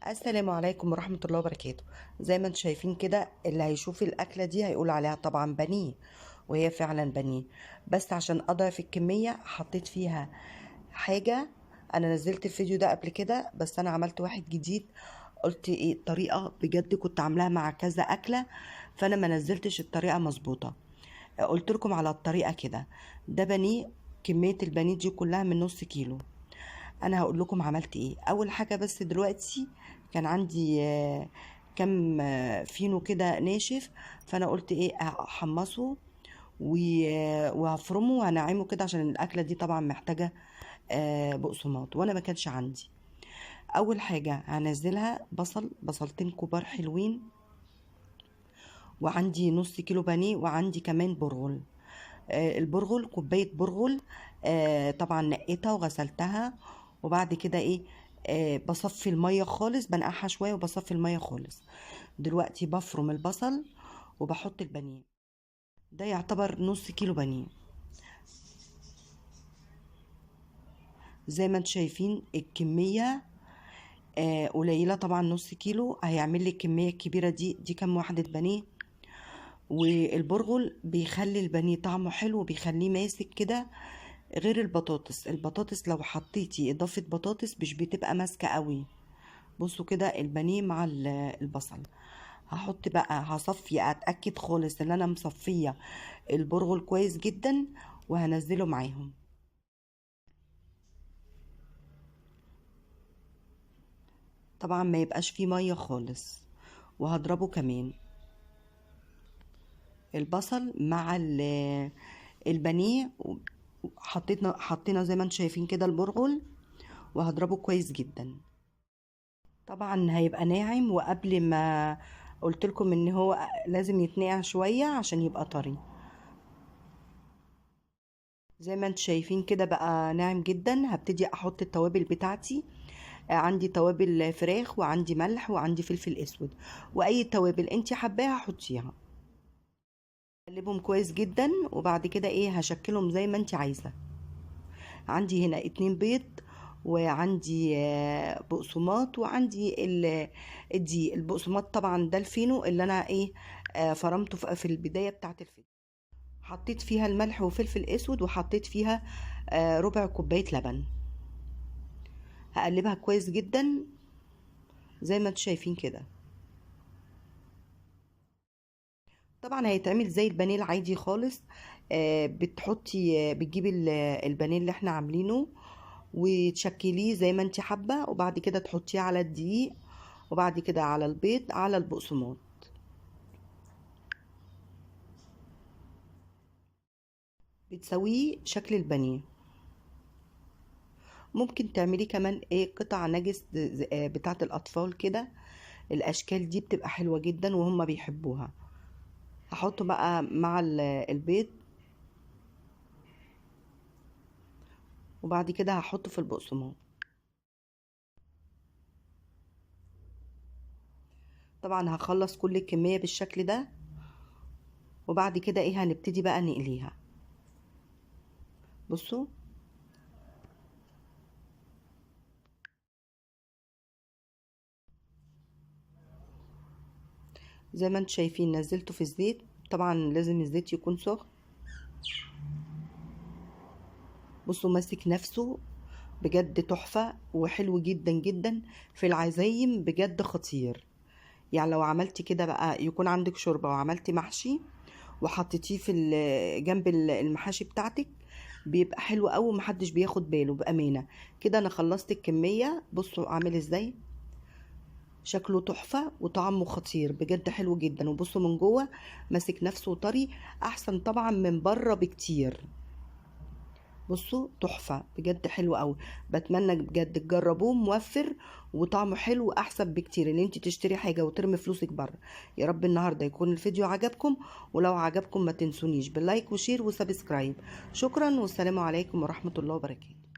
السلام عليكم ورحمة الله وبركاته. زي ما انتم شايفين كده، اللي هيشوف الأكلة دي هيقول عليها طبعا بانيه، وهي فعلا بانيه. بس عشان أضعف الكمية حطيت فيها حاجة. أنا نزلت الفيديو ده قبل كده، بس أنا عملت واحد جديد. قلت ايه الطريقة، بجد كنت عاملاها مع كذا أكلة، فأنا ما نزلتش الطريقة مظبوطة. قلت لكم على الطريقة كده. ده بانيه. كمية البانيه دي كلها من نص كيلو. انا هقول لكم عملت ايه. اول حاجه بس دلوقتي كان عندي كم فينو كده ناشف، فانا قلت ايه احمصه وهفرمه وهنعمه كده، عشان الاكله دي طبعا محتاجه بقسماط، وانا ما كانش عندي. اول حاجه هنزلها بصلتين كبار حلوين، وعندي نص كيلو بانيه، وعندي كمان برغل. البرغل كوباية برغل. طبعا نقيتها وغسلتها، وبعد كده ايه، بصفي المية خالص، بنقعها شوية وبصفي المية خالص. دلوقتي بفرم البصل وبحط البانيه. ده يعتبر نص كيلو بانيه. زي ما انتم شايفين الكمية قليلة طبعا. نص كيلو هيعمل لي الكمية الكبيرة دي كام واحدة بانيه. والبرغل بيخلي البانيه طعمه حلو، وبيخليه ماسك كده. غير البطاطس لو حطيتي اضافة بطاطس مش بتبقى ماسكة قوي. بصوا كده البانيه مع البصل. هحط بقى، هصفي اتأكد خالص ان انا مصفية البرغل كويس جدا، وهنزله معاهم. طبعا ما يبقاش فيه مية خالص. وهضربه كمان البصل مع البانيه. حطينا زي ما انتم شايفين كده البرغل، وهضربه كويس جدا. طبعا هيبقى ناعم، وقبل ما قلت لكم ان هو لازم يتنقع شوية عشان يبقى طري. زي ما انتم شايفين كده بقى ناعم جدا. هبتدي احط التوابل بتاعتي. عندي توابل فراخ، وعندي ملح، وعندي فلفل اسود، واي توابل انت حباها حطيها. اقلبهم كويس جدا، وبعد كده ايه هشكلهم زي ما انت عايزة. عندي هنا 2 بيض، وعندي بقسماط، وعندي الدقيق. البقسماط طبعا ده الفينو اللي انا ايه فرمته في البداية بتاعت الفيديو. حطيت فيها الملح وفلفل اسود، وحطيت فيها ربع كوباية لبن. هقلبها كويس جدا زي ما انتم شايفين كده. طبعا هيتعمل زي البانيه العادي خالص. بتحطي بتجيبي البانيه اللي احنا عاملينه، وتشكليه زي ما انت حابه، وبعد كده تحطيه على الدقيق، وبعد كده على البيض، على البقسماط. بتسويه شكل البانيه. ممكن تعمليه كمان ايه قطع نجس بتاعه الاطفال كده. الاشكال دي بتبقى حلوه جدا وهم بيحبوها. هحطه بقى مع البيض، وبعد كده هحطه في البقسماط. طبعا هخلص كل الكميه بالشكل ده، وبعد كده ايه هنبتدي بقى نقليها. بصوا زي ما انتم شايفين نزلته في الزيت. طبعا لازم الزيت يكون سخن. بصوا ماسك نفسه، بجد تحفة وحلو جدا جدا. في العزايم بجد خطير. يعني لو عملتي كده بقى، يكون عندك شوربة وعملتي محشي وحطيتيه في جنب المحاشي بتاعتك، بيبقى حلو قوي ومحدش بياخد باله بأمانة. كده انا خلصت الكمية. بصوا عامل ازاي، شكله تحفة وطعمه خطير بجد حلو جدا. وبصوا من جوه ماسك نفسه طري، احسن طبعا من بره بكتير. بصوا تحفة بجد حلو قوي. بتمنى بجد تجربوه، موفر وطعمه حلو، احسن بكتير ان انت تشتري حاجة وترمي فلوسك بره. يا رب النهاردة يكون الفيديو عجبكم، ولو عجبكم ما تنسونيش باللايك وشير وسبسكرايب. شكرا، والسلام عليكم ورحمة الله وبركاته.